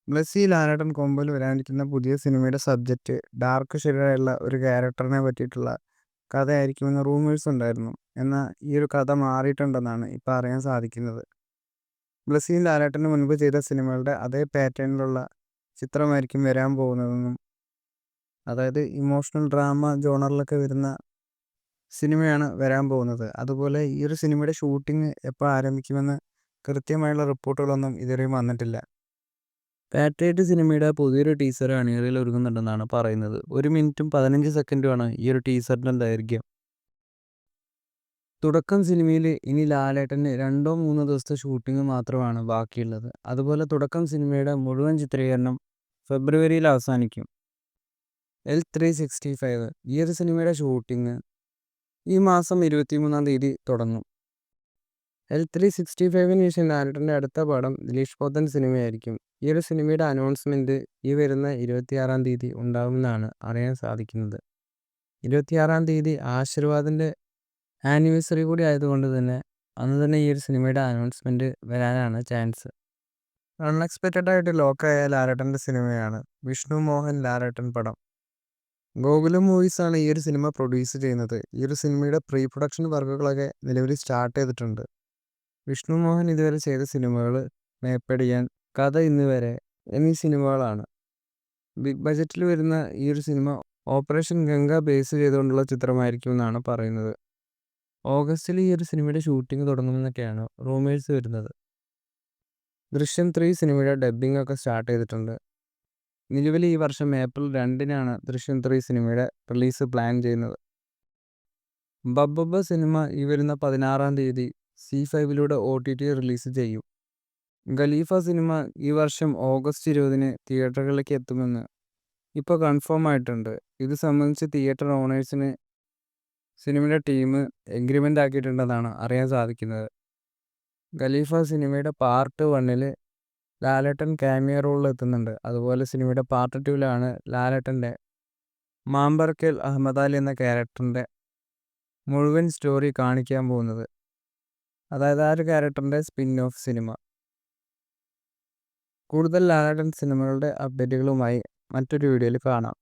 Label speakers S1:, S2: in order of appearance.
S1: ബ്ലസ്സി ലാലേട്ടൻ കോംബോയിൽ വരാനിരിക്കുന്ന പുതിയ സിനിമയുടെ സബ്ജക്റ്റ് ഡാർക്ക് ഷെയ്ഡായുള്ള ഒരു ക്യാരക്ടറിനെ പറ്റിയിട്ടുള്ള കഥയായിരിക്കുമെന്ന് റൂമേഴ്സ് ഉണ്ടായിരുന്നു. എന്നാൽ ഈ ഒരു കഥ മാറിയിട്ടുണ്ടെന്നാണ് ഇപ്പോൾ അറിയാൻ സാധിക്കുന്നത്. ബ്ലസ്സിയും ലാലേട്ടന് മുൻപ് ചെയ്ത സിനിമകളുടെ അതേ പാറ്റേണിലുള്ള ചിത്രമായിരിക്കും വരാൻ പോകുന്നതെന്നും, അതായത് ഇമോഷണൽ ഡ്രാമ ജോണറിലൊക്കെ വരുന്ന സിനിമയാണ് വരാൻ പോകുന്നത്. അതുപോലെ ഈ ഒരു സിനിമയുടെ ഷൂട്ടിംഗ് എപ്പോൾ ആരംഭിക്കുമെന്ന് കൃത്യമായുള്ള റിപ്പോർട്ടുകളൊന്നും ഇതുവരെയും വന്നിട്ടില്ല. പാട്രിയറ്റ് സിനിമയുടെ പുതിയൊരു ടീസർ അണിയറയിൽ ഒരുങ്ങുന്നുണ്ടെന്നാണ് പറയുന്നത്. 1 മിനിറ്റും 15 സെക്കൻഡുമാണ് ഈ ഒരു ടീസറിൻ്റെ ദൈർഘ്യം. തുടക്കം സിനിമയിൽ ഇനി ലാലേട്ടന് 2-3 ദിവസത്തെ ഷൂട്ടിംഗ് മാത്രമാണ് ബാക്കിയുള്ളത്. അതുപോലെ തുടക്കം സിനിമയുടെ മുഴുവൻ ചിത്രീകരണം ഫെബ്രുവരിയിൽ അവസാനിക്കും. L365 ഈ ഒരു സിനിമയുടെ ഷൂട്ടിംഗ് ഈ മാസം 23-ാം തീയതി തുടങ്ങും. L365 ശേഷം ലാലേട്ടൻ്റെ അടുത്ത പടം ദിലീഷ് പോത്തൻ സിനിമയായിരിക്കും. ഈ ഒരു സിനിമയുടെ അനൗൺസ്മെൻറ്റ് ഈ വരുന്ന 26-ാം തീയതി ഉണ്ടാകുമെന്നാണ് അറിയാൻ സാധിക്കുന്നത്. 26-ാം തീയതി ആശീർവാദിൻ്റെ ആനിവേഴ്സറി കൂടി ആയതുകൊണ്ട് തന്നെ അന്ന് തന്നെ ഈ ഒരു സിനിമയുടെ അനൗൺസ്മെൻറ്റ് വരാനാണ് ചാൻസ്. അൺഎക്സ്പെക്റ്റഡ് ആയിട്ട് ലോക്കായ ലാലേട്ടൻ്റെ സിനിമയാണ് വിഷ്ണു മോഹൻ ലാലേട്ടൻ പടം. ഗോകുലം മൂവീസാണ് ഈ ഒരു സിനിമ പ്രൊഡ്യൂസ് ചെയ്യുന്നത്. ഈ ഒരു സിനിമയുടെ പ്രീ പ്രൊഡക്ഷൻ വർക്കുകളൊക്കെ നിലവിൽ സ്റ്റാർട്ട് ചെയ്തിട്ടുണ്ട്. വിഷ്ണു മോഹൻ ഇതുവരെ ചെയ്ത സിനിമകൾ മേപ്പടിയാൻ, കഥ ഇന്ന് വരെ എന്നീ സിനിമകളാണ്. ബിഗ് ബജറ്റിൽ വരുന്ന ഈ ഒരു സിനിമ ഓപ്പറേഷൻ ഗംഗ ബേസ് ചെയ്തുകൊണ്ടുള്ള ചിത്രമായിരിക്കുമെന്നാണ് പറയുന്നത്. ഓഗസ്റ്റിൽ ഈ ഒരു സിനിമയുടെ ഷൂട്ടിംഗ് തുടങ്ങുമെന്നൊക്കെയാണ് റൂമേഴ്സ് വരുന്നത്. ദൃശ്യം 3 സിനിമയുടെ ഡബ്ബിംഗ് ഒക്കെ സ്റ്റാർട്ട് ചെയ്തിട്ടുണ്ട്. നിലവിൽ ഈ വർഷം ഏപ്രിൽ 2-നാണ് ദൃശ്യം 3 സിനിമയുടെ റിലീസ് പ്ലാൻ ചെയ്യുന്നത്. ബബ്ബബ്ബ സിനിമ ഈ വരുന്ന 16-ാം തീയതി C5 OTT റിലീസ് ചെയ്യും. ഖലീഫ സിനിമ ഈ വർഷം ഓഗസ്റ്റ് 20-ന് തിയേറ്ററുകളിലേക്ക് എത്തുമെന്ന് ഇപ്പോൾ കൺഫേം ആയിട്ടുണ്ട്. ഇത് സംബന്ധിച്ച് തിയേറ്റർ ഓണേഴ്സിന് സിനിമയുടെ ടീം എഗ്രിമെൻ്റ് ആക്കിയിട്ടുണ്ടെന്നാണ് അറിയാൻ സാധിക്കുന്നത്. ഖലീഫ സിനിമയുടെ പാർട്ട് 1-ൽ ലാലേട്ടൻ ക്യാമിയോ റോളിൽ എത്തുന്നുണ്ട്. അതുപോലെ സിനിമയുടെ പാർട്ട് 2-ലാണ് ലാലേട്ടൻ്റെ മാമ്പർക്കൽ അഹമ്മദ് അലി എന്ന ക്യാരക്ടറിൻ്റെ മുഴുവൻ സ്റ്റോറി കാണിക്കാൻ പോകുന്നത്. അതായത് ആ ഒരു ക്യാരക്ടറിൻ്റെ സ്പിൻ ഓഫ് സിനിമ. കൂടുതൽ ലാലേട്ടൻ സിനിമകളുടെ അപ്ഡേറ്റുകളുമായി മറ്റൊരു വീഡിയോയിൽ കാണാം.